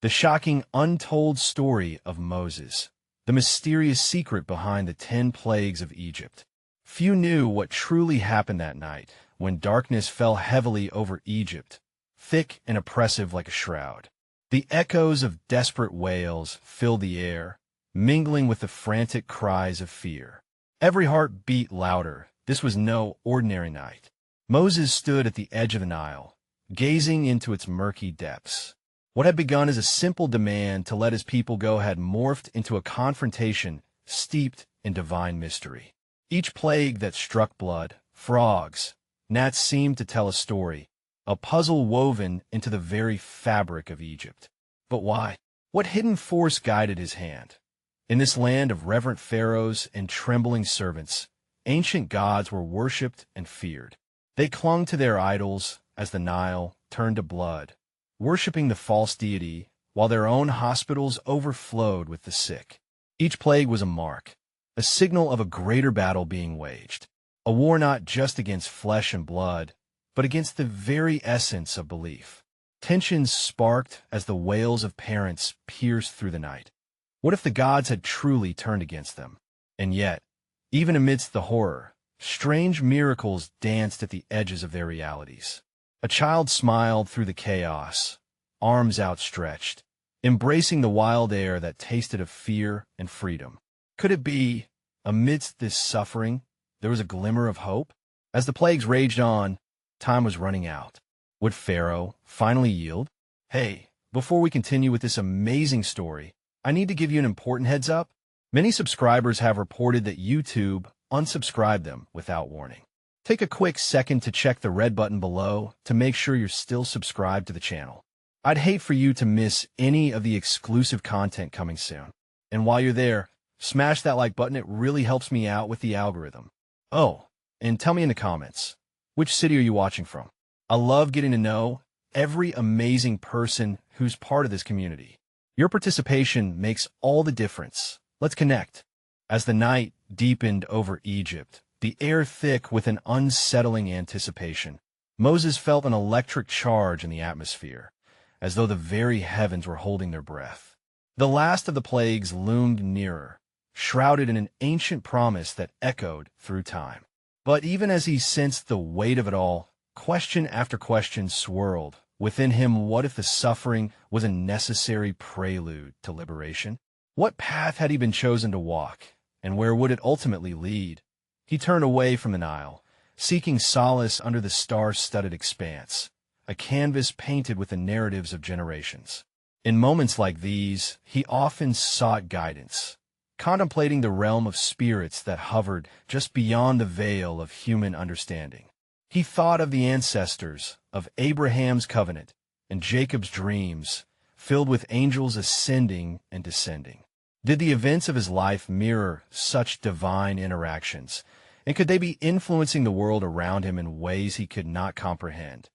The shocking, untold story of Moses, the mysterious secret behind the 10 plagues of Egypt. Few knew what truly happened that night when darkness fell heavily over Egypt, thick and oppressive like a shroud. The echoes of desperate wails filled the air, mingling with the frantic cries of fear. Every heart beat louder. This was no ordinary night. Moses stood at the edge of the Nile, gazing into its murky depths. What had begun as a simple demand to let his people go had morphed into a confrontation steeped in divine mystery. Each plague that struck blood, frogs, gnats seemed to tell a story, a puzzle woven into the very fabric of Egypt. But why? What hidden force guided his hand? In this land of reverent pharaohs and trembling servants, ancient gods were worshipped and feared. They clung to their idols as the Nile turned to blood, worshipping the false deity while their own hospitals overflowed with the sick. Each plague was a mark, a signal of a greater battle being waged, a war not just against flesh and blood, but against the very essence of belief. Tensions sparked as the wails of parents pierced through the night. What if the gods had truly turned against them? And yet, even amidst the horror, strange miracles danced at the edges of their realities. A child smiled through the chaos, arms outstretched, embracing the wild air that tasted of fear and freedom. Could it be, amidst this suffering, there was a glimmer of hope? As the plagues raged on, time was running out. Would Pharaoh finally yield? Hey, before we continue with this amazing story, I need to give you an important heads up. Many subscribers have reported that YouTube unsubscribed them without warning. Take a quick second to check the red button below to make sure you're still subscribed to the channel. I'd hate for you to miss any of the exclusive content coming soon. And while you're there, smash that like button. It really helps me out with the algorithm. Oh, and tell me in the comments, which city are you watching from? I love getting to know every amazing person who's part of this community. Your participation makes all the difference. Let's connect. As the night deepened over Egypt, the air thick with an unsettling anticipation, Moses felt an electric charge in the atmosphere, as though the very heavens were holding their breath. The last of the plagues loomed nearer, shrouded in an ancient promise that echoed through time. But even as he sensed the weight of it all, question after question swirled within him. What if the suffering was a necessary prelude to liberation? What path had he been chosen to walk, and where would it ultimately lead? He turned away from the Nile, seeking solace under the star-studded expanse, a canvas painted with the narratives of generations. In moments like these, he often sought guidance, contemplating the realm of spirits that hovered just beyond the veil of human understanding. He thought of the ancestors, of Abraham's covenant, and Jacob's dreams, filled with angels ascending and descending. Did the events of his life mirror such divine interactions, and could they be influencing the world around him in ways he could not comprehend?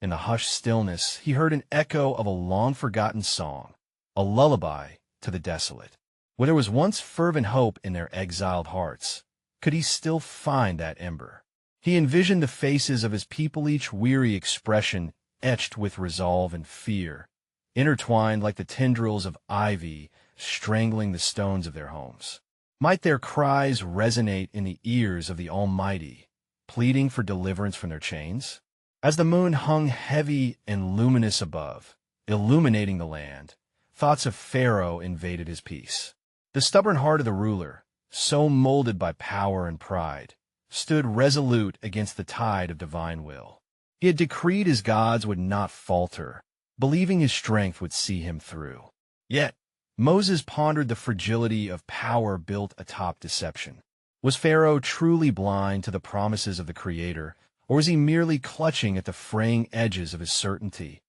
In the hushed stillness, he heard an echo of a long-forgotten song, a lullaby to the desolate. Where there was once fervent hope in their exiled hearts, could he still find that ember? He envisioned the faces of his people, each weary expression etched with resolve and fear, intertwined like the tendrils of ivy strangling the stones of their homes. Might their cries resonate in the ears of the Almighty, pleading for deliverance from their chains? As the moon hung heavy and luminous above, illuminating the land, thoughts of Pharaoh invaded his peace. The stubborn heart of the ruler, so molded by power and pride, stood resolute against the tide of divine will. He had decreed his gods would not falter, believing his strength would see him through. Yet, Moses pondered the fragility of power built atop deception. Was Pharaoh truly blind to the promises of the Creator, or was he merely clutching at the fraying edges of his certainty?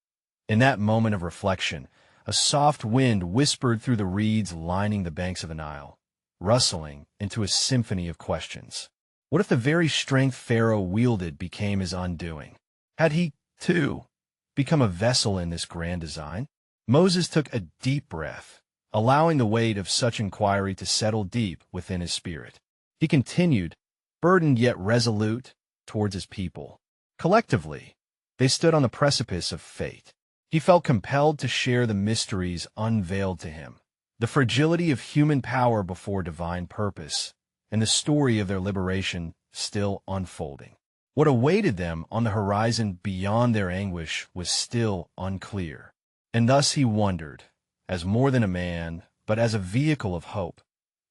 In that moment of reflection, a soft wind whispered through the reeds lining the banks of the Nile, rustling into a symphony of questions. What if the very strength Pharaoh wielded became his undoing? Had he, too, become a vessel in this grand design? Moses took a deep breath, allowing the weight of such inquiry to settle deep within his spirit. He continued, burdened yet resolute, towards his people. Collectively, they stood on the precipice of fate. He felt compelled to share the mysteries unveiled to him, the fragility of human power before divine purpose, and the story of their liberation still unfolding. What awaited them on the horizon beyond their anguish was still unclear. And thus he wondered, as more than a man, but as a vehicle of hope,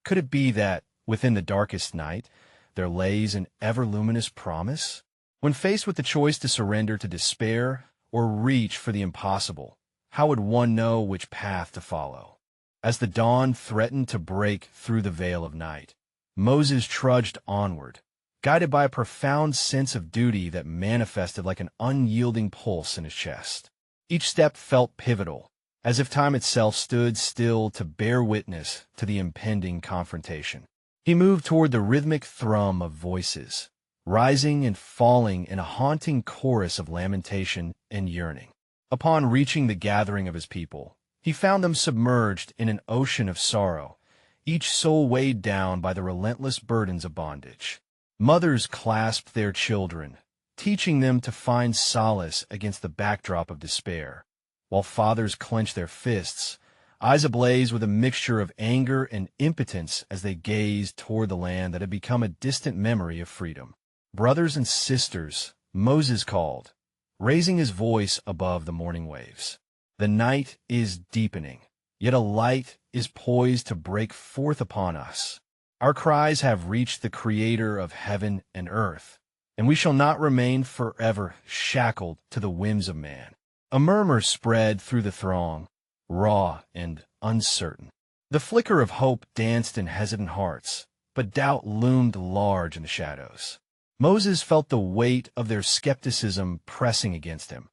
could it be that, within the darkest night, there lays an ever-luminous promise? When faced with the choice to surrender to despair or reach for the impossible, how would one know which path to follow? As the dawn threatened to break through the veil of night, Moses trudged onward, guided by a profound sense of duty that manifested like an unyielding pulse in his chest. Each step felt pivotal, as if time itself stood still to bear witness to the impending confrontation. He moved toward the rhythmic thrum of voices, rising and falling in a haunting chorus of lamentation and yearning. Upon reaching the gathering of his people, he found them submerged in an ocean of sorrow, each soul weighed down by the relentless burdens of bondage. Mothers clasped their children, teaching them to find solace against the backdrop of despair, while fathers clenched their fists, eyes ablaze with a mixture of anger and impotence as they gazed toward the land that had become a distant memory of freedom. Brothers and sisters, Moses called, raising his voice above the morning waves. The night is deepening, yet a light is poised to break forth upon us. Our cries have reached the Creator of heaven and earth, and we shall not remain forever shackled to the whims of man. A murmur spread through the throng, raw and uncertain. The flicker of hope danced in hesitant hearts, but doubt loomed large in the shadows. Moses felt the weight of their skepticism pressing against him,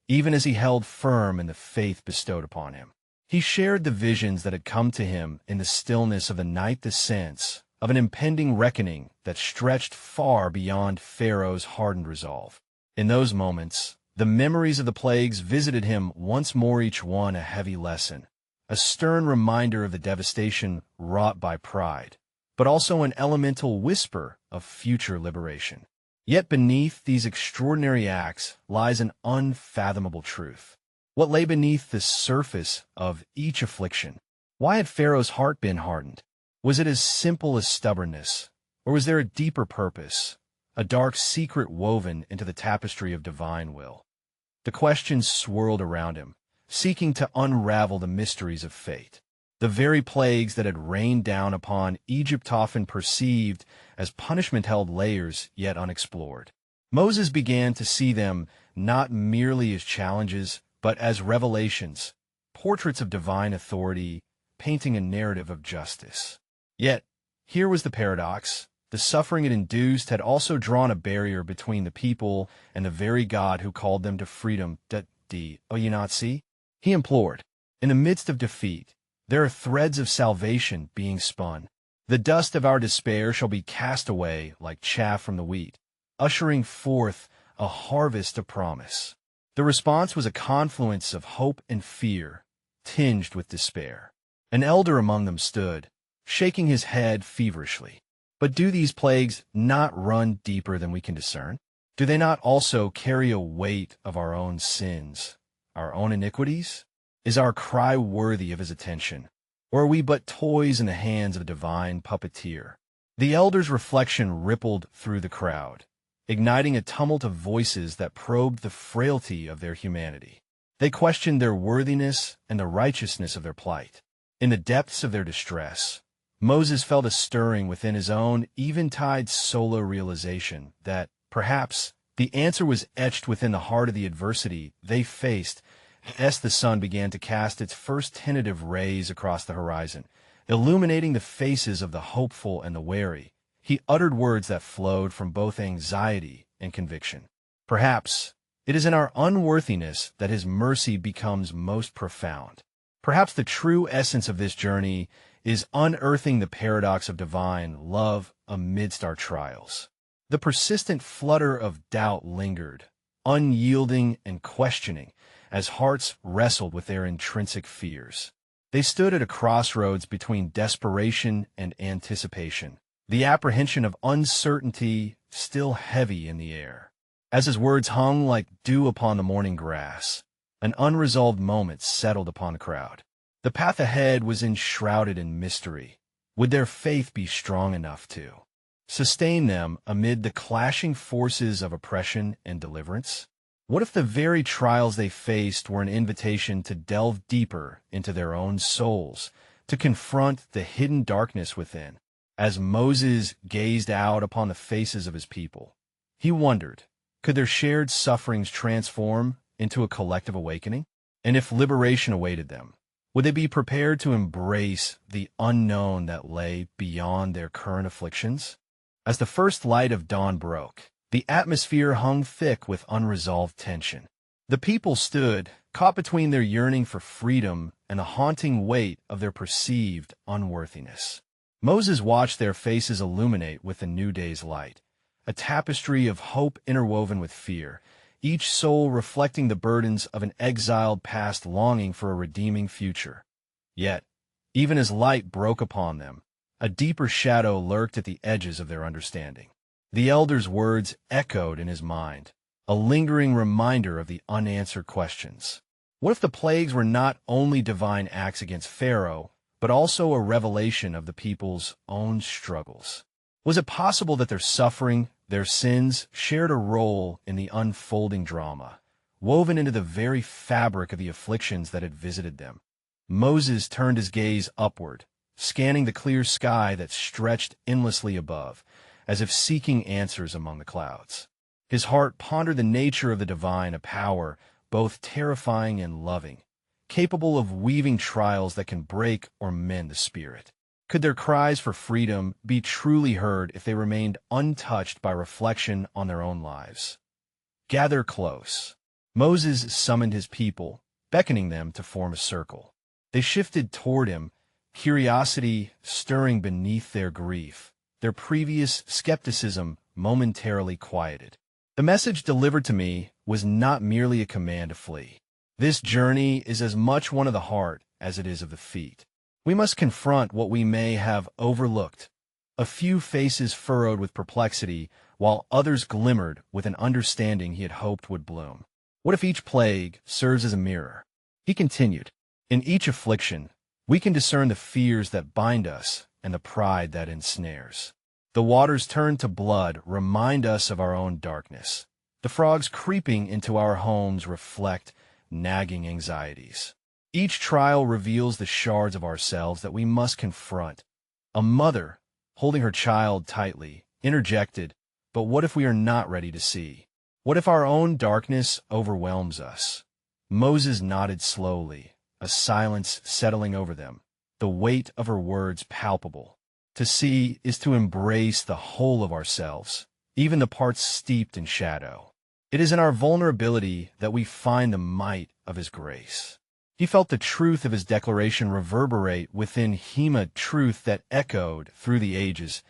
even as he held firm in the faith bestowed upon him. He shared the visions that had come to him in the stillness of the night, the sense of an impending reckoning that stretched far beyond Pharaoh's hardened resolve. In those moments, the memories of the plagues visited him once more, each one a heavy lesson, a stern reminder of the devastation wrought by pride, but also an elemental whisper of future liberation. Yet beneath these extraordinary acts lies an unfathomable truth. What lay beneath the surface of each affliction? Why had Pharaoh's heart been hardened? Was it as simple as stubbornness, or was there a deeper purpose, a dark secret woven into the tapestry of divine will? The questions swirled around him, seeking to unravel the mysteries of fate. The very plagues that had rained down upon Egypt often perceived as punishment held layers yet unexplored. Moses began to see them not merely as challenges, but as revelations, portraits of divine authority, painting a narrative of justice. Yet, here was the paradox. The suffering it induced had also drawn a barrier between the people and the very God who called them to freedom. Oh, you not see? He implored. In the midst of defeat, there are threads of salvation being spun. The dust of our despair shall be cast away like chaff from the wheat, ushering forth a harvest of promise. The response was a confluence of hope and fear, tinged with despair. An elder among them stood, shaking his head feverishly. But do these plagues not run deeper than we can discern? Do they not also carry a weight of our own sins, our own iniquities? Is our cry worthy of his attention, or are we but toys in the hands of a divine puppeteer? The elder's reflection rippled through the crowd, igniting a tumult of voices that probed the frailty of their humanity. They questioned their worthiness and the righteousness of their plight. In the depths of their distress, Moses felt a stirring within his own eventide solo realization that, perhaps, the answer was etched within the heart of the adversity they faced as the sun began to cast its first tentative rays across the horizon, illuminating the faces of the hopeful and the wary. He uttered words that flowed from both anxiety and conviction. Perhaps it is in our unworthiness that his mercy becomes most profound. Perhaps the true essence of this journey is unearthing the paradox of divine love amidst our trials. The persistent flutter of doubt lingered, unyielding and questioning, as hearts wrestled with their intrinsic fears. They stood at a crossroads between desperation and anticipation, the apprehension of uncertainty still heavy in the air. As his words hung like dew upon the morning grass, An unresolved moment settled upon the crowd. The path ahead was enshrouded in mystery. Would their faith be strong enough to sustain them amid the clashing forces of oppression and deliverance? What if the very trials they faced were an invitation to delve deeper into their own souls, to confront the hidden darkness within? As Moses gazed out upon the faces of his people, he wondered, could their shared sufferings transform into a collective awakening? And if liberation awaited them, would they be prepared to embrace the unknown that lay beyond their current afflictions? As the first light of dawn broke, the atmosphere hung thick with unresolved tension. The people stood, caught between their yearning for freedom and the haunting weight of their perceived unworthiness. Moses watched their faces illuminate with the new day's light, a tapestry of hope interwoven with fear, each soul reflecting the burdens of an exiled past longing for a redeeming future. Yet, even as light broke upon them, a deeper shadow lurked at the edges of their understanding. The elder's words echoed in his mind, a lingering reminder of the unanswered questions. What if the plagues were not only divine acts against Pharaoh, but also a revelation of the people's own struggles? Was it possible that their suffering, their sins, shared a role in the unfolding drama, woven into the very fabric of the afflictions that had visited them? Moses turned his gaze upward, scanning the clear sky that stretched endlessly above, as if seeking answers among the clouds. His heart pondered the nature of the divine, a power both terrifying and loving, capable of weaving trials that can break or mend the spirit. Could their cries for freedom be truly heard if they remained untouched by reflection on their own lives? Gather close. Moses summoned his people, beckoning them to form a circle. They shifted toward him, curiosity stirring beneath their grief, their previous skepticism momentarily quieted. The message delivered to me was not merely a command to flee. This journey is as much one of the heart as it is of the feet. We must confront what we may have overlooked. A few faces furrowed with perplexity, while others glimmered with an understanding he had hoped would bloom. What if each plague serves as a mirror? He continued, in each affliction, we can discern the fears that bind us and the pride that ensnares. The waters turned to blood remind us of our own darkness. The frogs creeping into our homes reflect nagging anxieties. Each trial reveals the shards of ourselves that we must confront. A mother, holding her child tightly, interjected, but what if we are not ready to see? What if our own darkness overwhelms us? Moses nodded slowly, a silence settling over them, the weight of her words palpable. To see is to embrace the whole of ourselves, even the parts steeped in shadow. It is in our vulnerability that we find the might of his grace. He felt the truth of his declaration reverberate within him, a truth that echoed through the ages.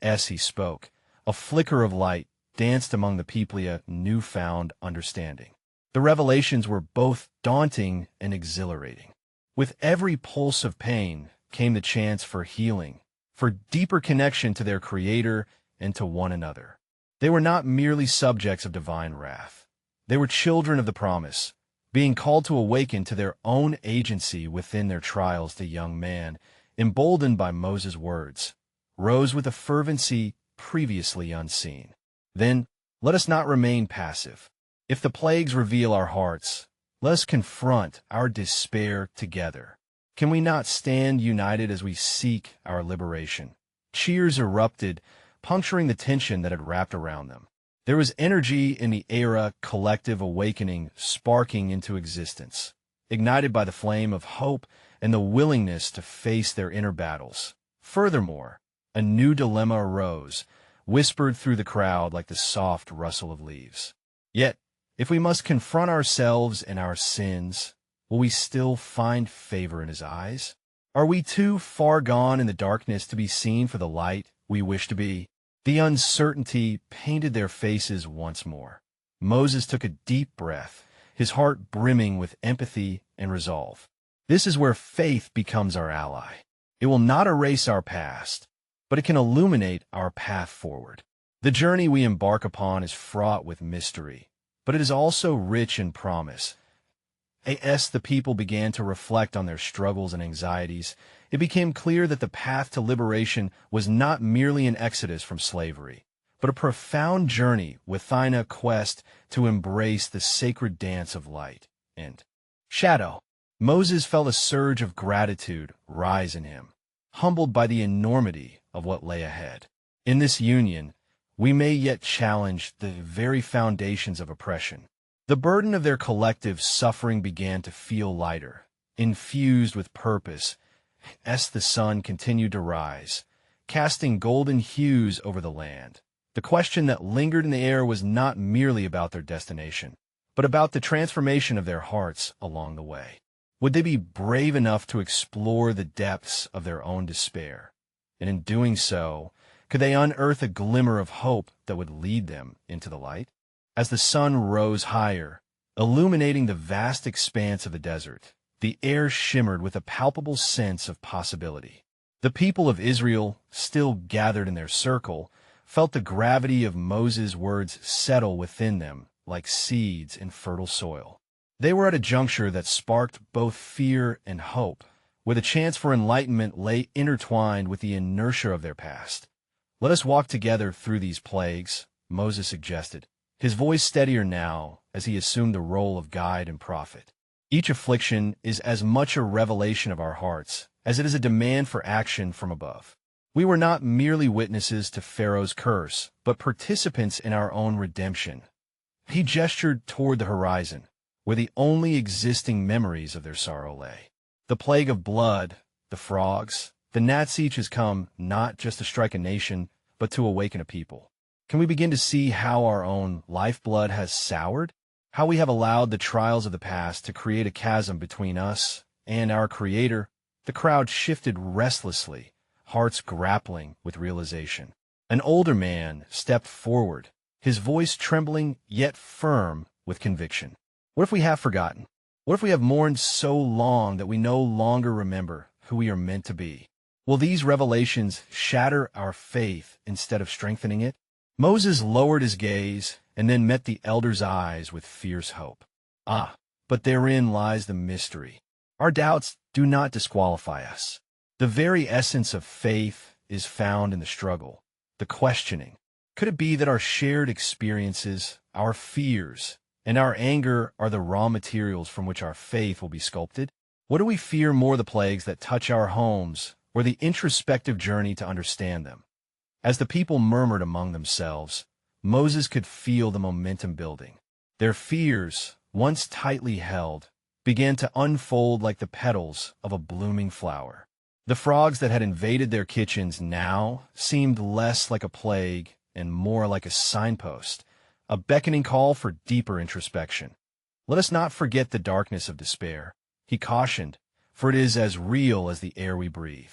As he spoke, a flicker of light danced among the people, a newfound understanding. The revelations were both daunting and exhilarating. With every pulse of pain came the chance for healing, for deeper connection to their Creator and to one another. They were not merely subjects of divine wrath. They were children of the promise, being called to awaken to their own agency within their trials. The young man, emboldened by Moses' words, rose with a fervency previously unseen. Then, let us not remain passive. If the plagues reveal our hearts, let us confront our despair together. Can we not stand united as we seek our liberation? Cheers erupted, puncturing the tension that had wrapped around them. There was energy in the air, a collective awakening sparking into existence, ignited by the flame of hope and the willingness to face their inner battles. Furthermore, a new dilemma arose, whispered through the crowd like the soft rustle of leaves. Yet, if we must confront ourselves and our sins, will we still find favor in his eyes? Are we too far gone in the darkness to be seen for the light we wish to be? The uncertainty painted their faces once more. Moses took a deep breath, his heart brimming with empathy and resolve. This is where faith becomes our ally. It will not erase our past, but it can illuminate our path forward. The journey we embark upon is fraught with mystery, but it is also rich in promise. As the people began to reflect on their struggles and anxieties, it became clear that the path to liberation was not merely an exodus from slavery, but a profound journey within a quest to embrace the sacred dance of light and shadow. Moses felt a surge of gratitude rise in him, humbled by the enormity of what lay ahead. In this union, we may yet challenge the very foundations of oppression. The burden of their collective suffering began to feel lighter, infused with purpose, as the sun continued to rise, casting golden hues over the land. The question that lingered in the air was not merely about their destination, but about the transformation of their hearts along the way. Would they be brave enough to explore the depths of their own despair? And in doing so, could they unearth a glimmer of hope that would lead them into the light? As the sun rose higher, illuminating the vast expanse of the desert, the air shimmered with a palpable sense of possibility. The people of Israel, still gathered in their circle, felt the gravity of Moses' words settle within them like seeds in fertile soil. They were at a juncture that sparked both fear and hope, where the chance for enlightenment lay intertwined with the inertia of their past. "Let us walk together through these plagues," Moses suggested, his voice steadier now as he assumed the role of guide and prophet. Each affliction is as much a revelation of our hearts as it is a demand for action from above. We were not merely witnesses to Pharaoh's curse, but participants in our own redemption. He gestured toward the horizon, where the only existing memories of their sorrow lay. The plague of blood, the frogs, the gnats each has come not just to strike a nation, but to awaken a people. Can we begin to see how our own lifeblood has soured? How we have allowed the trials of the past to create a chasm between us and our Creator? The crowd shifted restlessly, hearts grappling with realization. An older man stepped forward, his voice trembling yet firm with conviction. "What if we have forgotten? What if we have mourned so long that we no longer remember who we are meant to be? Will these revelations shatter our faith instead of strengthening it?" Moses lowered his gaze and then met the elder's eyes with fierce hope. But therein lies the mystery. Our doubts do not disqualify us. The very essence of faith is found in the struggle, the questioning. Could it be that our shared experiences, our fears, and our anger are the raw materials from which our faith will be sculpted? What do we fear more, the plagues that touch our homes, or the introspective journey to understand them? As the people murmured among themselves, Moses could feel the momentum building. Their fears, once tightly held, began to unfold like the petals of a blooming flower. The frogs that had invaded their kitchens now seemed less like a plague and more like a signpost, a beckoning call for deeper introspection. "Let us not forget the darkness of despair," he cautioned, "for it is as real as the air we breathe."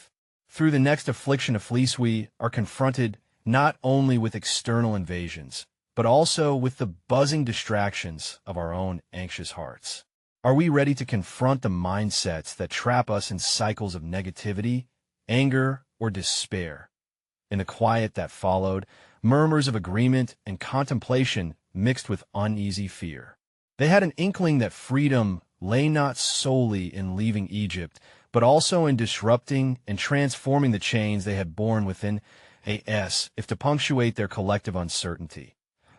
Through the next affliction of fleece we are confronted not only with external invasions, but also with the buzzing distractions of our own anxious hearts. Are we ready to confront the mindsets that trap us in cycles of negativity, anger, or despair? In the quiet that followed, murmurs of agreement and contemplation mixed with uneasy fear. They had an inkling that freedom lay not solely in leaving Egypt, but also in disrupting and transforming the chains they had borne within if to punctuate their collective uncertainty.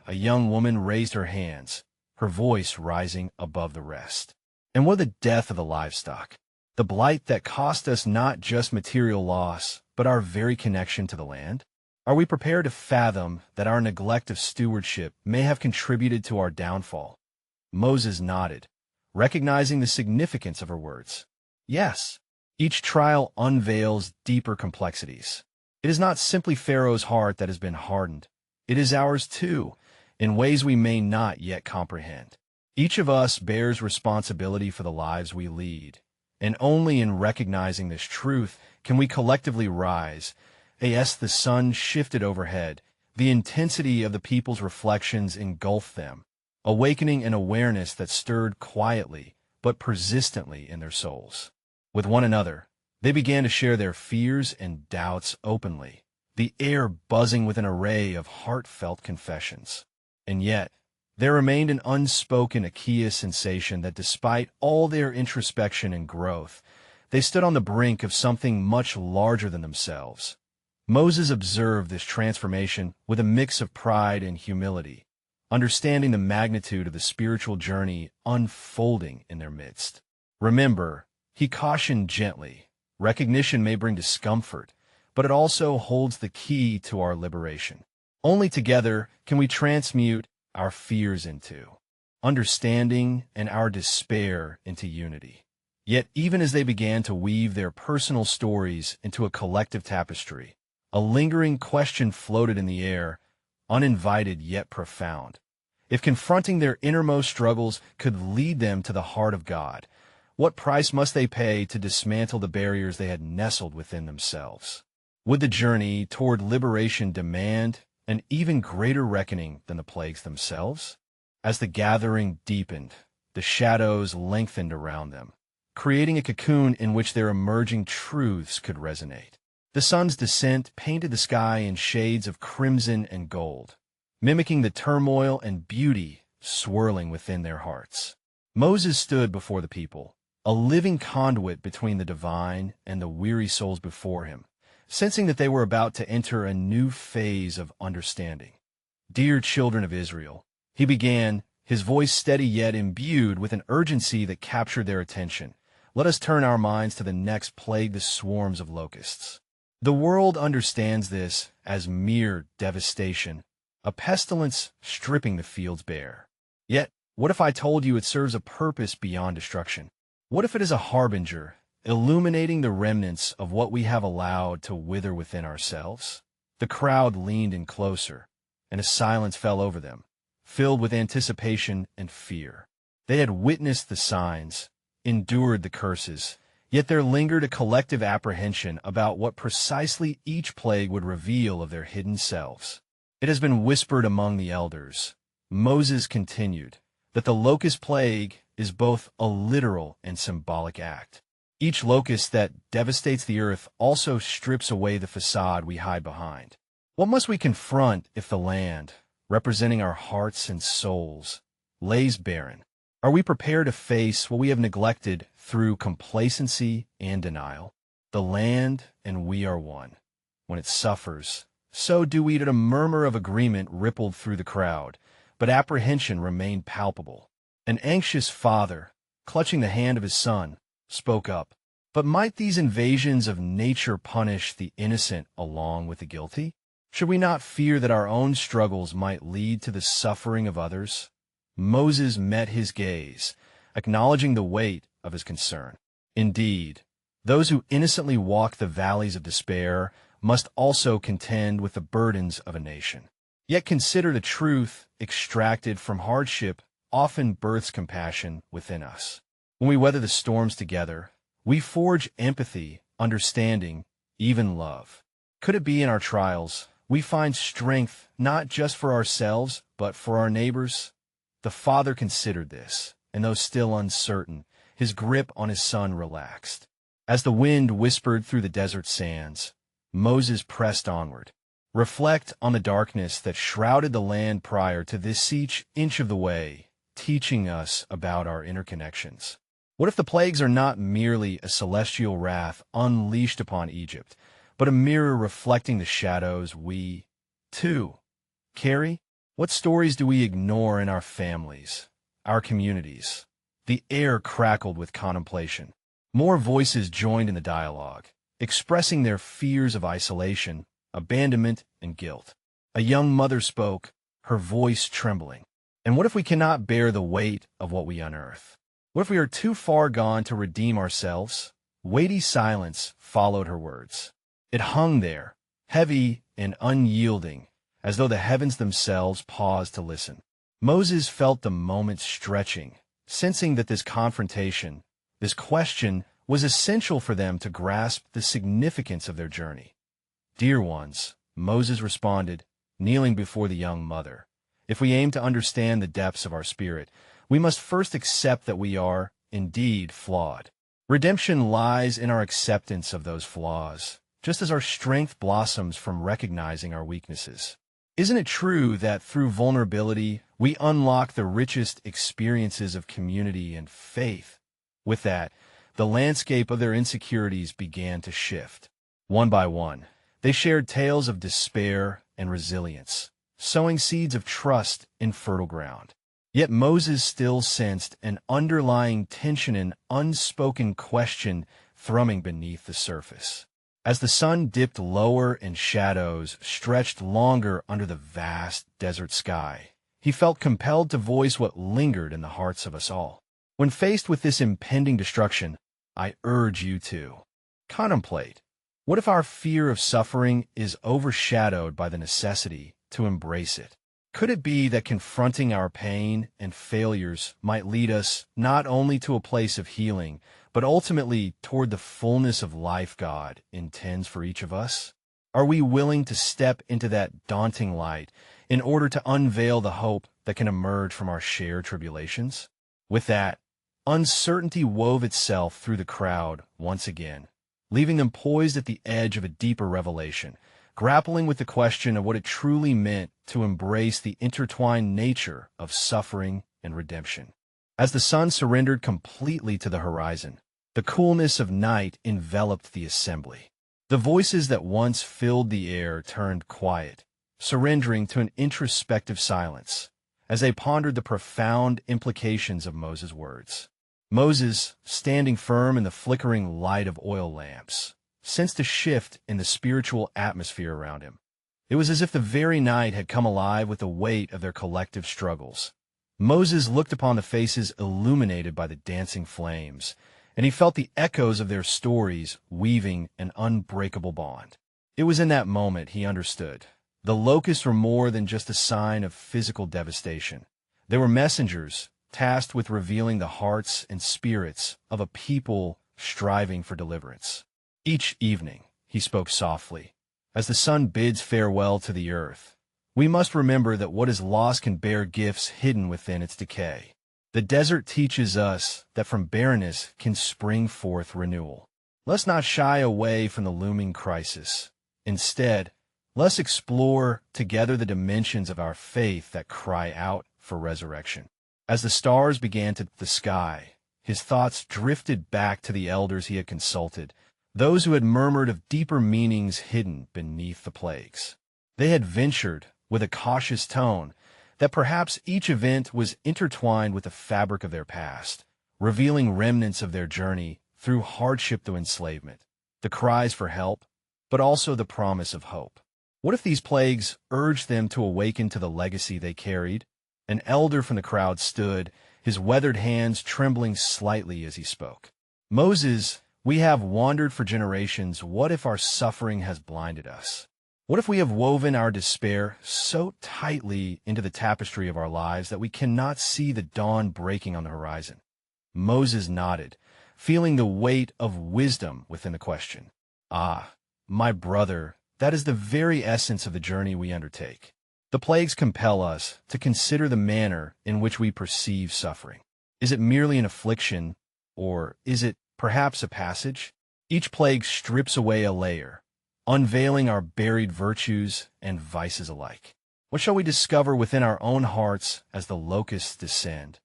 A young woman raised her hands, her voice rising above the rest. "And what of the death of the livestock? The blight that cost us not just material loss, but our very connection to the land? Are we prepared to fathom that our neglect of stewardship may have contributed to our downfall?" Moses nodded, recognizing the significance of her words. Yes, each trial unveils deeper complexities. It is not simply Pharaoh's heart that has been hardened. It is ours too, in ways we may not yet comprehend. Each of us bears responsibility for the lives we lead, and only in recognizing this truth can we collectively rise. As the sun shifted overhead, the intensity of the people's reflections engulfed them, awakening an awareness that stirred quietly but persistently in their souls. With one another, they began to share their fears and doubts openly, the air buzzing with an array of heartfelt confessions. And yet, There remained an unspoken Achaia sensation that despite all their introspection and growth, they stood on the brink of something much larger than themselves. Moses observed this transformation with a mix of pride and humility, understanding the magnitude of the spiritual journey unfolding in their midst. Remember, he cautioned gently, recognition may bring discomfort, but it also holds the key to our liberation. Only together can we transmute our fears into understanding and our despair into unity. Yet even as they began to weave their personal stories into a collective tapestry, a lingering question floated in the air, uninvited yet profound. If confronting their innermost struggles could lead them to the heart of God, what price must they pay to dismantle the barriers they had nestled within themselves? Would the journey toward liberation demand an even greater reckoning than the plagues themselves? As the gathering deepened, the shadows lengthened around them, creating a cocoon in which their emerging truths could resonate. The sun's descent painted the sky in shades of crimson and gold, mimicking the turmoil and beauty swirling within their hearts. Moses stood before the people, a living conduit between the divine and the weary souls before him, sensing that they were about to enter a new phase of understanding. "Dear children of Israel," he began, his voice steady yet imbued with an urgency that captured their attention, "let us turn our minds to the next plague, the swarms of locusts. The world understands this as mere devastation, a pestilence stripping the fields bare. Yet, what if I told you it serves a purpose beyond destruction? What if it is a harbinger, illuminating the remnants of what we have allowed to wither within ourselves?" The crowd leaned in closer, and a silence fell over them, filled with anticipation and fear. They had witnessed the signs, endured the curses, yet there lingered a collective apprehension about what precisely each plague would reveal of their hidden selves. "It has been whispered among the elders," Moses continued, "that the locust plague is both a literal and symbolic act. Each locust that devastates the earth also strips away the facade we hide behind. What must we confront if the land, representing our hearts and souls, lays barren? Are we prepared to face what we have neglected through complacency and denial? The land and we are one. When it suffers, so do we." A murmur of agreement rippled through the crowd, but apprehension remained palpable. An anxious father, clutching the hand of his son, spoke up. "But might these invasions of nature punish the innocent along with the guilty? Should we not fear that our own struggles might lead to the suffering of others?" Moses met his gaze, acknowledging the weight of his concern. Indeed, those who innocently walk the valleys of despair must also contend with the burdens of a nation. Yet consider the truth extracted from hardship often births compassion within us. When we weather the storms together, we forge empathy, understanding, even love. Could it be in our trials we find strength not just for ourselves, but for our neighbors? The father considered this, and though still uncertain, his grip on his son relaxed. As the wind whispered through the desert sands, Moses pressed onward. "Reflect on the darkness that shrouded the land prior to this each inch of the way, teaching us about our interconnections. What if the plagues are not merely a celestial wrath unleashed upon Egypt, but a mirror reflecting the shadows we, too, carry? What stories do we ignore in our families, our communities?" The air crackled with contemplation. More voices joined in the dialogue, expressing their fears of isolation, abandonment, and guilt. A young mother spoke, her voice trembling. "And what if we cannot bear the weight of what we unearth? What if we are too far gone to redeem ourselves?" Weighty silence followed her words. It hung there, heavy and unyielding, as though the heavens themselves paused to listen. Moses felt the moment stretching, sensing that this confrontation, this question, was essential for them to grasp the significance of their journey. "Dear ones," Moses responded, kneeling before the young mother, "if we aim to understand the depths of our spirit, we must first accept that we are, indeed, flawed. Redemption lies in our acceptance of those flaws, just as our strength blossoms from recognizing our weaknesses. Isn't it true that through vulnerability, we unlock the richest experiences of community and faith? With that, the landscape of their insecurities began to shift. One by one, they shared tales of despair and resilience, sowing seeds of trust in fertile ground. Yet Moses still sensed an underlying tension and unspoken question thrumming beneath the surface. As the sun dipped lower and shadows stretched longer under the vast desert sky, he felt compelled to voice what lingered in the hearts of us all. When faced with this impending destruction, I urge you to contemplate. What if our fear of suffering is overshadowed by the necessity to embrace it? Could it be that confronting our pain and failures might lead us not only to a place of healing, but ultimately toward the fullness of life God intends for each of us? Are we willing to step into that daunting light in order to unveil the hope that can emerge from our shared tribulations? With that, uncertainty wove itself through the crowd once again, leaving them poised at the edge of a deeper revelation, grappling with the question of what it truly meant to embrace the intertwined nature of suffering and redemption. As the sun surrendered completely to the horizon, the coolness of night enveloped the assembly. The voices that once filled the air turned quiet, surrendering to an introspective silence as they pondered the profound implications of Moses' words. Moses, standing firm in the flickering light of oil lamps, sensed a shift in the spiritual atmosphere around him. It was as if the very night had come alive with the weight of their collective struggles. Moses looked upon the faces illuminated by the dancing flames, and he felt the echoes of their stories weaving an unbreakable bond. It was in that moment he understood. The locusts were more than just a sign of physical devastation. They were messengers tasked with revealing the hearts and spirits of a people striving for deliverance. Each evening, he spoke softly, as the sun bids farewell to the earth. We must remember that what is lost can bear gifts hidden within its decay. The desert teaches us that from barrenness can spring forth renewal. Let's not shy away from the looming crisis. Instead, let's explore together the dimensions of our faith that cry out for resurrection. As the stars began to the sky, his thoughts drifted back to the elders he had consulted, those who had murmured of deeper meanings hidden beneath the plagues. They had ventured, with a cautious tone, that perhaps each event was intertwined with the fabric of their past, revealing remnants of their journey through hardship to enslavement, the cries for help, but also the promise of hope. What if these plagues urged them to awaken to the legacy they carried? An elder from the crowd stood, his weathered hands trembling slightly as he spoke. Moses, we have wandered for generations. What if our suffering has blinded us? What if we have woven our despair so tightly into the tapestry of our lives that we cannot see the dawn breaking on the horizon? Moses nodded, feeling the weight of wisdom within the question. Ah, my brother, that is the very essence of the journey we undertake. The plagues compel us to consider the manner in which we perceive suffering. Is it merely an affliction, or is it perhaps a passage? Each plague strips away a layer, unveiling our buried virtues and vices alike. What shall we discover within our own hearts as the locusts descend?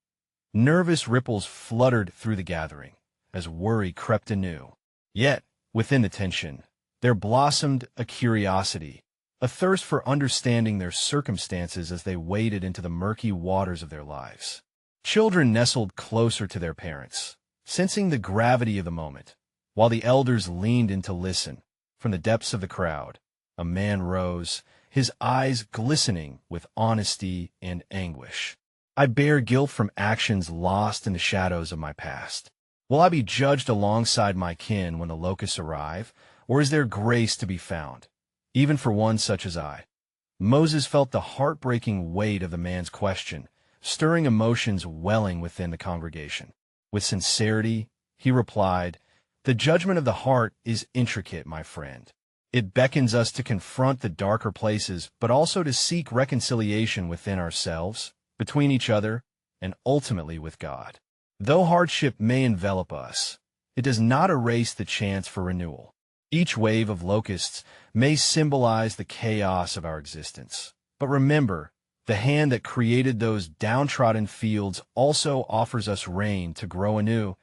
Nervous ripples fluttered through the gathering, as worry crept anew. Yet, within the tension, there blossomed a curiosity, a thirst for understanding their circumstances as they waded into the murky waters of their lives. Children nestled closer to their parents, sensing the gravity of the moment, while the elders leaned in to listen. From the depths of the crowd, a man rose, his eyes glistening with honesty and anguish. I bear guilt from actions lost in the shadows of my past. Will I be judged alongside my kin when the locusts arrive, or is there grace to be found, even for one such as I? Moses felt the heartbreaking weight of the man's question, stirring emotions welling within the congregation. With sincerity, he replied, "The judgment of the heart is intricate, my friend. It beckons us to confront the darker places, but also to seek reconciliation within ourselves, between each other, and ultimately with God. Though hardship may envelop us, it does not erase the chance for renewal. Each wave of locusts may symbolize the chaos of our existence, But remember, the hand that created those downtrodden fields also offers us rain to grow anew.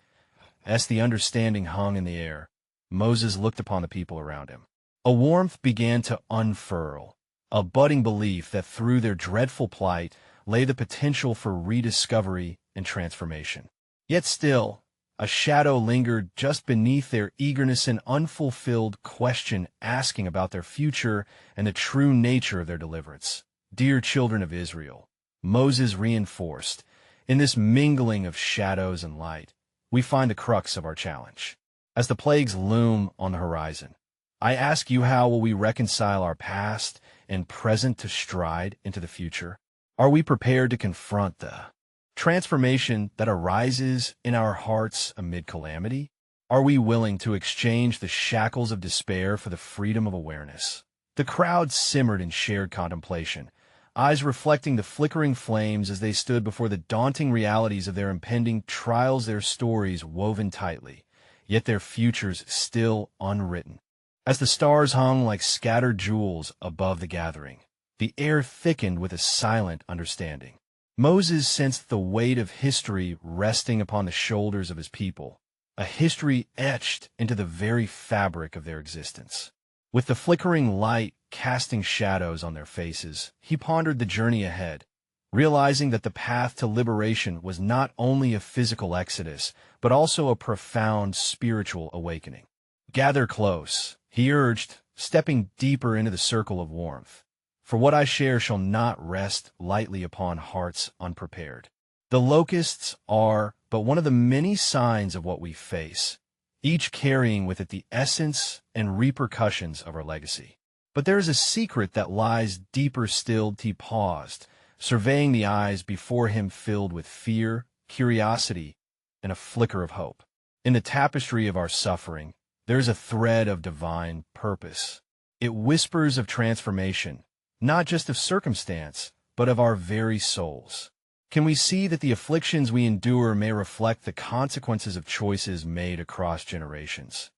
As the understanding hung in the air, Moses looked upon the people around him. A warmth began to unfurl, a budding belief that through their dreadful plight lay the potential for rediscovery and transformation. Yet still, a shadow lingered just beneath their eagerness, an unfulfilled question asking about their future and the true nature of their deliverance. Dear children of Israel, Moses reinforced, in this mingling of shadows and light, we find the crux of our challenge. As the plagues loom on the horizon, I ask you, how will we reconcile our past and present to stride into the future? Are we prepared to confront the transformation that arises in our hearts amid calamity? Are we willing to exchange the shackles of despair for the freedom of awareness? The crowd simmered in shared contemplation, eyes reflecting the flickering flames as they stood before the daunting realities of their impending trials, their stories woven tightly, yet their futures still unwritten. As the stars hung like scattered jewels above the gathering, the air thickened with a silent understanding. Moses sensed the weight of history resting upon the shoulders of his people, a history etched into the very fabric of their existence. With the flickering light casting shadows on their faces, he pondered the journey ahead, realizing that the path to liberation was not only a physical exodus, but also a profound spiritual awakening. Gather close, he urged, stepping deeper into the circle of warmth. For what I share shall not rest lightly upon hearts unprepared. The locusts are but one of the many signs of what we face, each carrying with it the essence and repercussions of our legacy. But there is a secret that lies deeper still. He paused, surveying the eyes before him filled with fear, curiosity, and a flicker of hope. In the tapestry of our suffering, there is a thread of divine purpose. It whispers of transformation, not just of circumstance, but of our very souls. Can we see that the afflictions we endure may reflect the consequences of choices made across generations?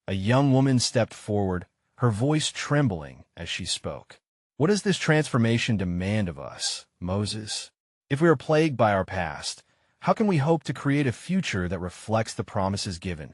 A young woman stepped forward, her voice trembling as she spoke. What does this transformation demand of us, Moses? If we are plagued by our past, how can we hope to create a future that reflects the promises given?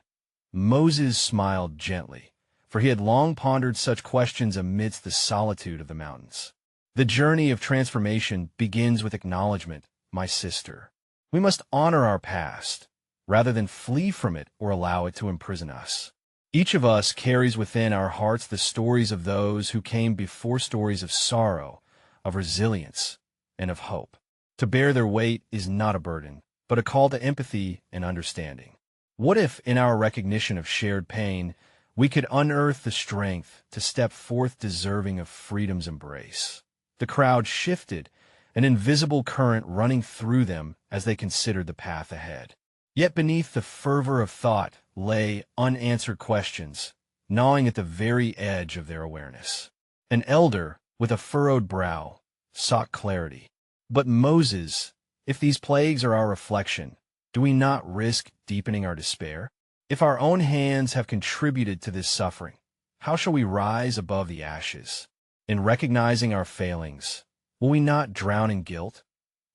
Moses smiled gently, for he had long pondered such questions amidst the solitude of the mountains. The journey of transformation begins with acknowledgement, my sister. We must honor our past, rather than flee from it or allow it to imprison us. Each of us carries within our hearts the stories of those who came before, stories of sorrow, of resilience, and of hope. To bear their weight is not a burden, but a call to empathy and understanding. What if, in our recognition of shared pain, we could unearth the strength to step forth deserving of freedom's embrace? The crowd shifted, an invisible current running through them as they considered the path ahead. Yet beneath the fervor of thought lay unanswered questions, gnawing at the very edge of their awareness. An elder, with a furrowed brow, sought clarity. But Moses, if these plagues are our reflection, do we not risk deepening our despair? If our own hands have contributed to this suffering, how shall we rise above the ashes? In recognizing our failings, will we not drown in guilt?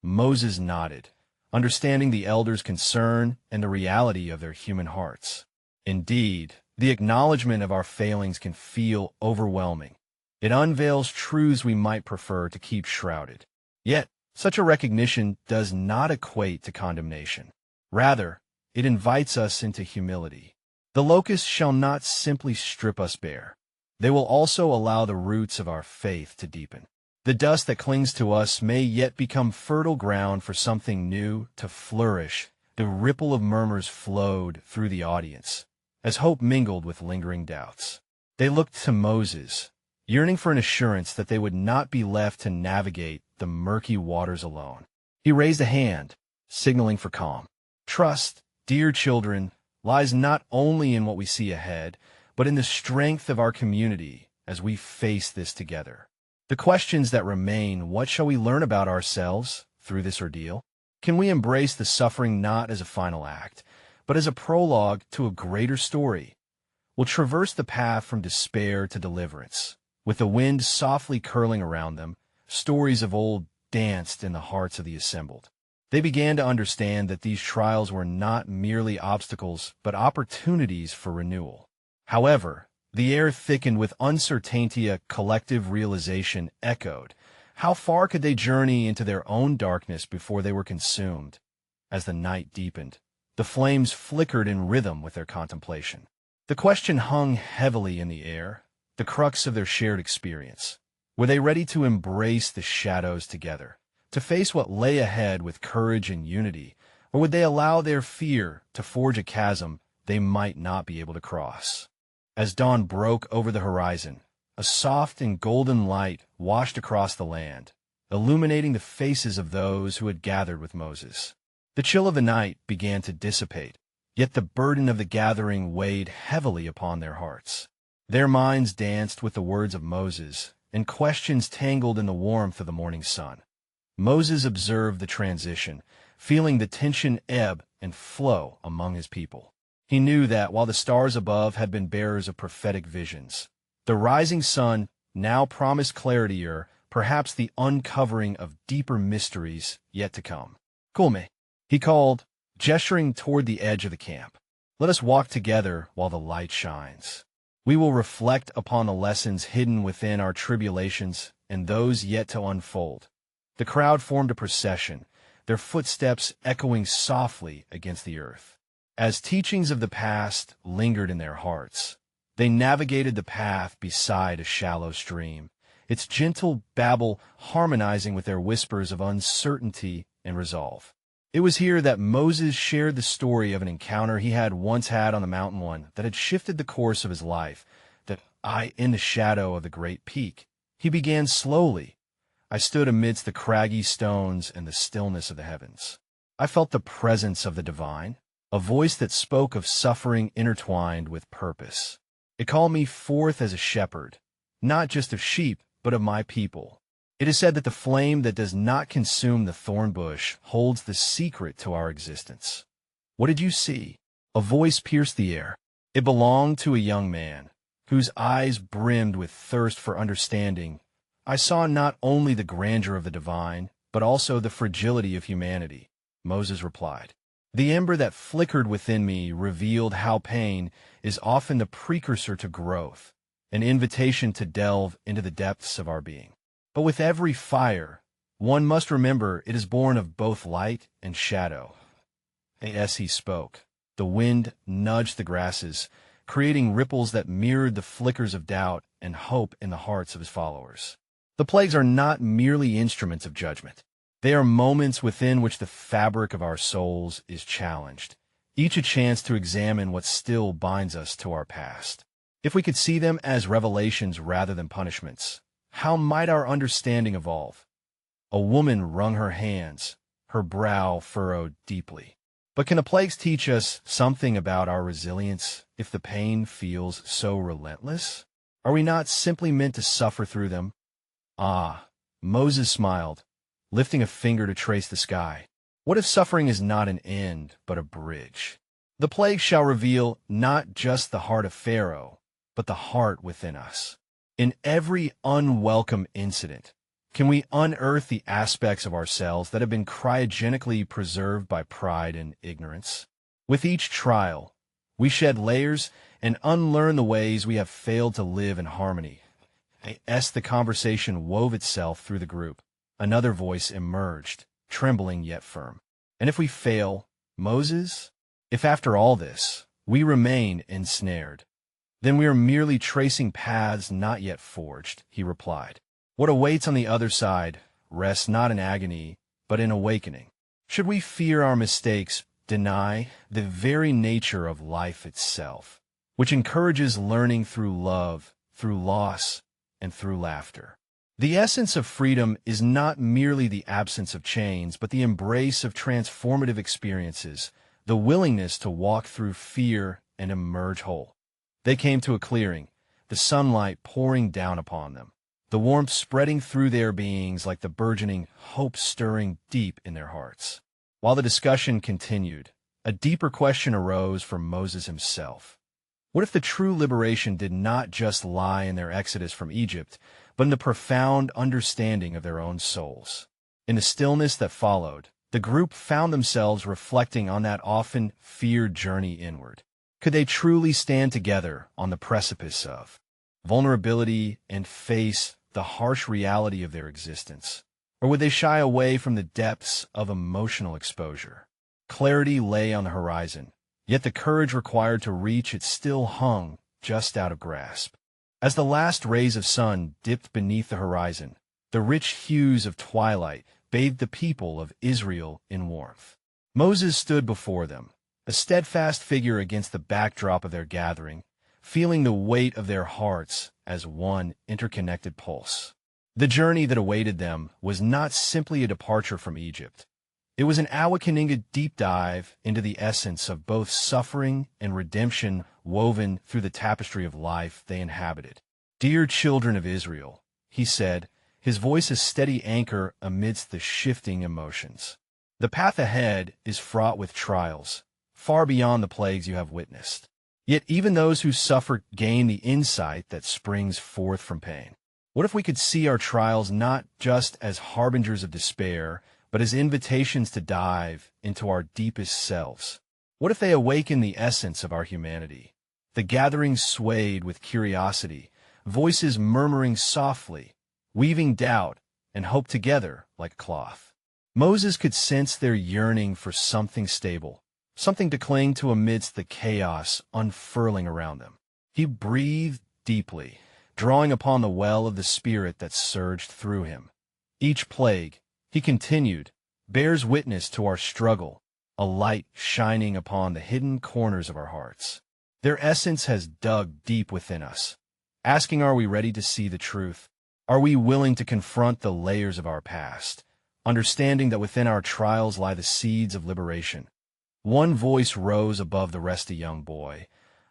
Moses nodded, understanding the elders' concern and the reality of their human hearts. Indeed, the acknowledgement of our failings can feel overwhelming. It unveils truths we might prefer to keep shrouded. Yet, such a recognition does not equate to condemnation. Rather, it invites us into humility. The locusts shall not simply strip us bare. They will also allow the roots of our faith to deepen. The dust that clings to us may yet become fertile ground for something new to flourish. The ripple of murmurs flowed through the audience, as hope mingled with lingering doubts. They looked to Moses, yearning for an assurance that they would not be left to navigate the murky waters alone. He raised a hand, signaling for calm. Trust, dear children, lies not only in what we see ahead, but in the strength of our community as we face this together. The questions that remain: what shall we learn about ourselves through this ordeal? Can we embrace the suffering not as a final act, but as a prologue to a greater story? We'll traverse the path from despair to deliverance, with the wind softly curling around them, stories of old danced in the hearts of the assembled. They began to understand that these trials were not merely obstacles, but opportunities for renewal. However, the air thickened with uncertainty. A collective realization echoed. How far could they journey into their own darkness before they were consumed? As the night deepened, the flames flickered in rhythm with their contemplation. The question hung heavily in the air, the crux of their shared experience. Were they ready to embrace the shadows together, to face what lay ahead with courage and unity, or would they allow their fear to forge a chasm they might not be able to cross? As dawn broke over the horizon, a soft and golden light washed across the land, illuminating the faces of those who had gathered with Moses. The chill of the night began to dissipate, yet the burden of the gathering weighed heavily upon their hearts. Their minds danced with the words of Moses, and questions tangled in the warmth of the morning sun. Moses observed the transition, feeling the tension ebb and flow among his people. He knew that while the stars above had been bearers of prophetic visions, the rising sun now promised clarity or perhaps the uncovering of deeper mysteries yet to come. "Come," he called, gesturing toward the edge of the camp. "Let us walk together while the light shines. We will reflect upon the lessons hidden within our tribulations and those yet to unfold." The crowd formed a procession, their footsteps echoing softly against the earth. As teachings of the past lingered in their hearts, they navigated the path beside a shallow stream, its gentle babble harmonizing with their whispers of uncertainty and resolve. It was here that Moses shared the story of an encounter he had once had on the mountain, one that had shifted the course of his life, in the shadow of the great peak. He began slowly. "I stood amidst the craggy stones and the stillness of the heavens. I felt the presence of the divine, a voice that spoke of suffering intertwined with purpose. It called me forth as a shepherd, not just of sheep, but of my people. It is said that the flame that does not consume the thorn bush holds the secret to our existence." "What did you see?" A voice pierced the air. It belonged to a young man, whose eyes brimmed with thirst for understanding. "I saw not only the grandeur of the divine, but also the fragility of humanity," Moses replied. "The ember that flickered within me revealed how pain is often the precursor to growth, an invitation to delve into the depths of our being. But with every fire, one must remember it is born of both light and shadow." As he spoke, the wind nudged the grasses, creating ripples that mirrored the flickers of doubt and hope in the hearts of his followers. The plagues are not merely instruments of judgment. They are moments within which the fabric of our souls is challenged, each a chance to examine what still binds us to our past. If we could see them as revelations rather than punishments, how might our understanding evolve? A woman wrung her hands, her brow furrowed deeply. But can the plagues teach us something about our resilience if the pain feels so relentless? Are we not simply meant to suffer through them? "Ah," Moses smiled, lifting a finger to trace the sky. "What if suffering is not an end, but a bridge? The plague shall reveal not just the heart of Pharaoh, but the heart within us. In every unwelcome incident, can we unearth the aspects of ourselves that have been cryogenically preserved by pride and ignorance? With each trial, we shed layers and unlearn the ways we have failed to live in harmony." As the conversation wove itself through the group, another voice emerged, trembling yet firm. "And if we fail, Moses, if after all this we remain ensnared, then we are merely tracing paths not yet forged," he replied. "What awaits on the other side rests not in agony, but in awakening. Should we fear our mistakes, deny the very nature of life itself, which encourages learning through love, through loss, and through laughter. The essence of freedom is not merely the absence of chains, but the embrace of transformative experiences, the willingness to walk through fear and emerge whole. They came to a clearing, the sunlight pouring down upon them, the warmth spreading through their beings like the burgeoning hope stirring deep in their hearts. While the discussion continued, a deeper question arose from Moses himself. What if the true liberation did not just lie in their exodus from Egypt, but in the profound understanding of their own souls. In the stillness that followed, the group found themselves reflecting on that often feared journey inward. Could they truly stand together on the precipice of vulnerability and face the harsh reality of their existence? Or would they shy away from the depths of emotional exposure? Clarity lay on the horizon, yet the courage required to reach it still hung just out of grasp. As the last rays of sun dipped beneath the horizon, the rich hues of twilight bathed the people of Israel in warmth. Moses stood before them, a steadfast figure against the backdrop of their gathering, feeling the weight of their hearts as one interconnected pulse. The journey that awaited them was not simply a departure from Egypt. It was an awakening deep dive into the essence of both suffering and redemption woven through the tapestry of life they inhabited. "Dear children of Israel," he said, his voice a steady anchor amidst the shifting emotions. "The path ahead is fraught with trials, far beyond the plagues you have witnessed. Yet even those who suffer gain the insight that springs forth from pain. What if we could see our trials not just as harbingers of despair, but as invitations to dive into our deepest selves? What if they awaken the essence of our humanity?" The gathering swayed with curiosity, voices murmuring softly, weaving doubt and hope together like cloth. Moses could sense their yearning for something stable, something to cling to amidst the chaos unfurling around them. He breathed deeply, drawing upon the well of the Spirit that surged through him. "Each plague," he continued, "bears witness to our struggle, a light shining upon the hidden corners of our hearts. Their essence has dug deep within us, asking, are we ready to see the truth? Are we willing to confront the layers of our past, understanding that within our trials lie the seeds of liberation?" One voice rose above the rest, a young boy,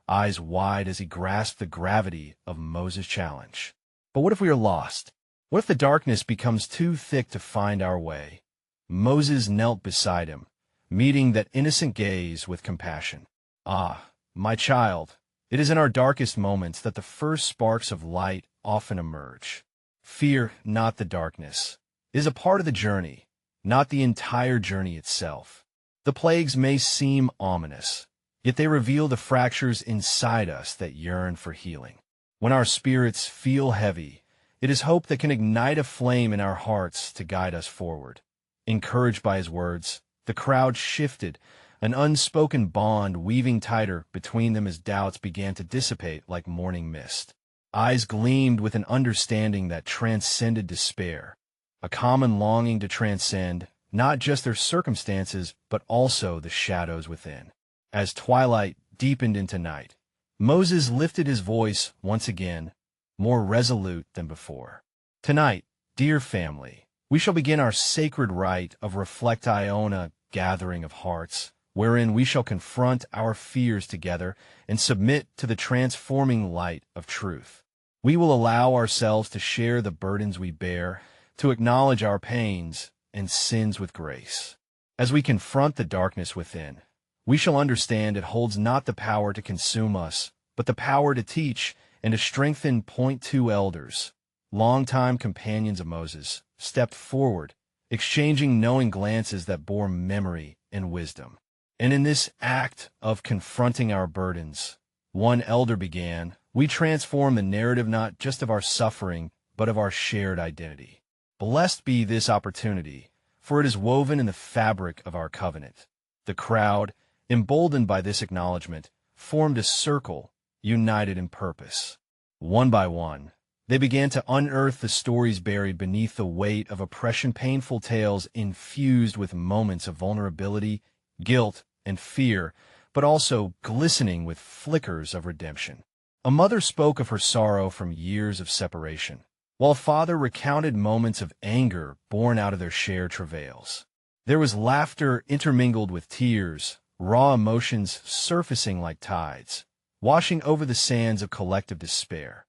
eyes wide as he grasped the gravity of Moses' challenge. "But what if we are lost? What if the darkness becomes too thick to find our way?" Moses knelt beside him, meeting that innocent gaze with compassion. "Ah, my child, it is in our darkest moments that the first sparks of light often emerge. Fear not the darkness. It is a part of the journey, not the entire journey itself. The plagues may seem ominous, yet they reveal the fractures inside us that yearn for healing. When our spirits feel heavy, it is hope that can ignite a flame in our hearts to guide us forward." Encouraged by his words, the crowd shifted, an unspoken bond weaving tighter between them as doubts began to dissipate like morning mist. Eyes gleamed with an understanding that transcended despair, a common longing to transcend not just their circumstances, but also the shadows within. As twilight deepened into night, Moses lifted his voice once again, more resolute than before. "Tonight, dear family, we shall begin our sacred rite of reflectiona, gathering of hearts, wherein we shall confront our fears together and submit to the transforming light of truth. We will allow ourselves to share the burdens we bear, to acknowledge our pains and sins with grace. As we confront the darkness within, we shall understand it holds not the power to consume us, but the power to teach and to strengthen. Point two elders, longtime companions of Moses, stepped forward, exchanging knowing glances that bore memory and wisdom. And in this act of confronting our burdens, one elder began, "We transform the narrative not just of our suffering, but of our shared identity. Blessed be this opportunity, for it is woven in the fabric of our covenant." The crowd, emboldened by this acknowledgement, formed a circle, united in purpose. One by one, they began to unearth the stories buried beneath the weight of oppression, painful tales infused with moments of vulnerability, guilt, and fear, but also glistening with flickers of redemption. A mother spoke of her sorrow from years of separation, while a father recounted moments of anger born out of their shared travails. There was laughter intermingled with tears, raw emotions surfacing like tides, washing over the sands of collective despair.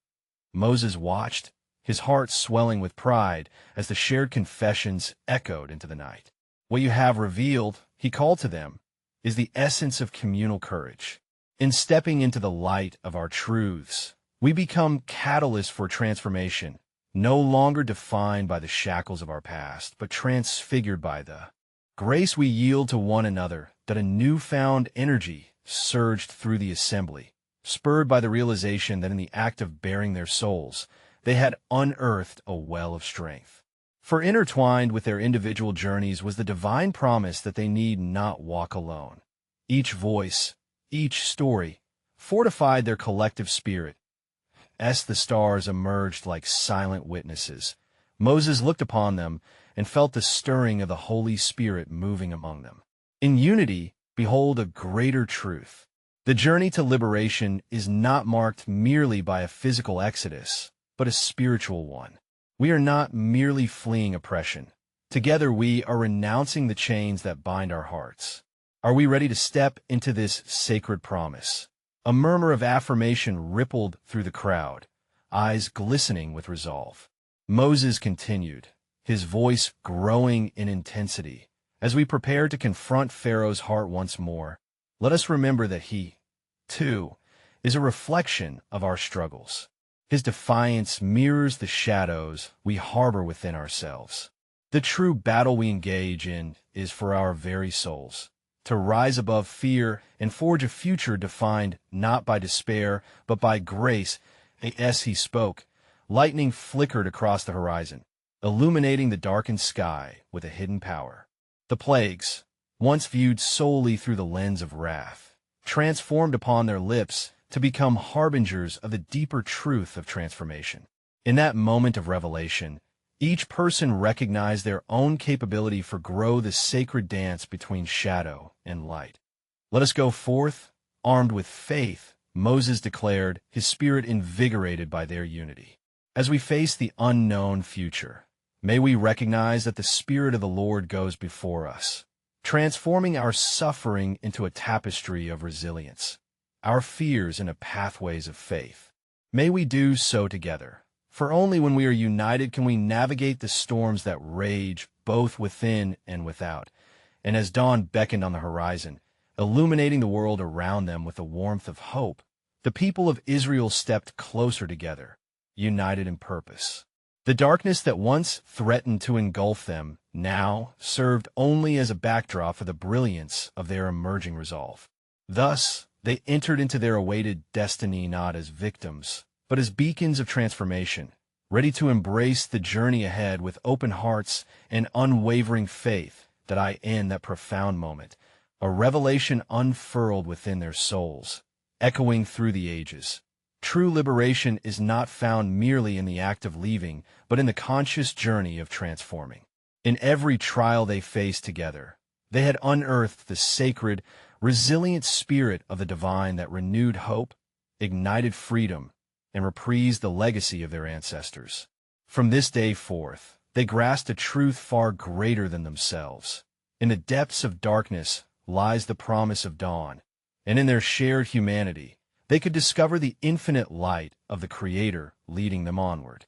Moses watched, his heart swelling with pride as the shared confessions echoed into the night. "What you have revealed," he called to them, "is the essence of communal courage. In stepping into the light of our truths, we become catalysts for transformation, no longer defined by the shackles of our past, but transfigured by the grace we yield to one another, that a newfound energy surged through the assembly, spurred by the realization that in the act of bearing their souls, they had unearthed a well of strength. For intertwined with their individual journeys was the divine promise that they need not walk alone. Each voice, each story, fortified their collective spirit. As the stars emerged like silent witnesses, Moses looked upon them and felt the stirring of the Holy Spirit moving among them. In unity, behold a greater truth. The journey to liberation is not marked merely by a physical exodus, but a spiritual one. We are not merely fleeing oppression. Together we are renouncing the chains that bind our hearts. Are we ready to step into this sacred promise? A murmur of affirmation rippled through the crowd, eyes glistening with resolve. Moses continued, his voice growing in intensity. As we prepare to confront Pharaoh's heart once more, let us remember that he, too, is a reflection of our struggles. His defiance mirrors the shadows we harbor within ourselves. The true battle we engage in is for our very souls, to rise above fear and forge a future defined not by despair, but by grace. As he spoke, lightning flickered across the horizon, illuminating the darkened sky with a hidden power. The plagues, once viewed solely through the lens of wrath, transformed upon their lips to become harbingers of the deeper truth of transformation. In that moment of revelation, each person recognized their own capability for grow the sacred dance between shadow and light. Let us go forth, armed with faith, Moses declared, his spirit invigorated by their unity. As we face the unknown future, may we recognize that the Spirit of the Lord goes before us, transforming our suffering into a tapestry of resilience, our fears into pathways of faith. May we do so together, for only when we are united can we navigate the storms that rage both within and without. And as dawn beckoned on the horizon, illuminating the world around them with the warmth of hope, the people of Israel stepped closer together, united in purpose. The darkness that once threatened to engulf them now served only as a backdrop for the brilliance of their emerging resolve. Thus, they entered into their awaited destiny not as victims, but as beacons of transformation, ready to embrace the journey ahead with open hearts and unwavering faith. That in that profound moment, a revelation unfurled within their souls, echoing through the ages. True liberation is not found merely in the act of leaving, but in the conscious journey of transforming. In every trial they faced together, they had unearthed the sacred, resilient spirit of the divine that renewed hope, ignited freedom, and reprised the legacy of their ancestors. From this day forth, they grasped a truth far greater than themselves. In the depths of darkness lies the promise of dawn, and in their shared humanity, they could discover the infinite light of the Creator leading them onward.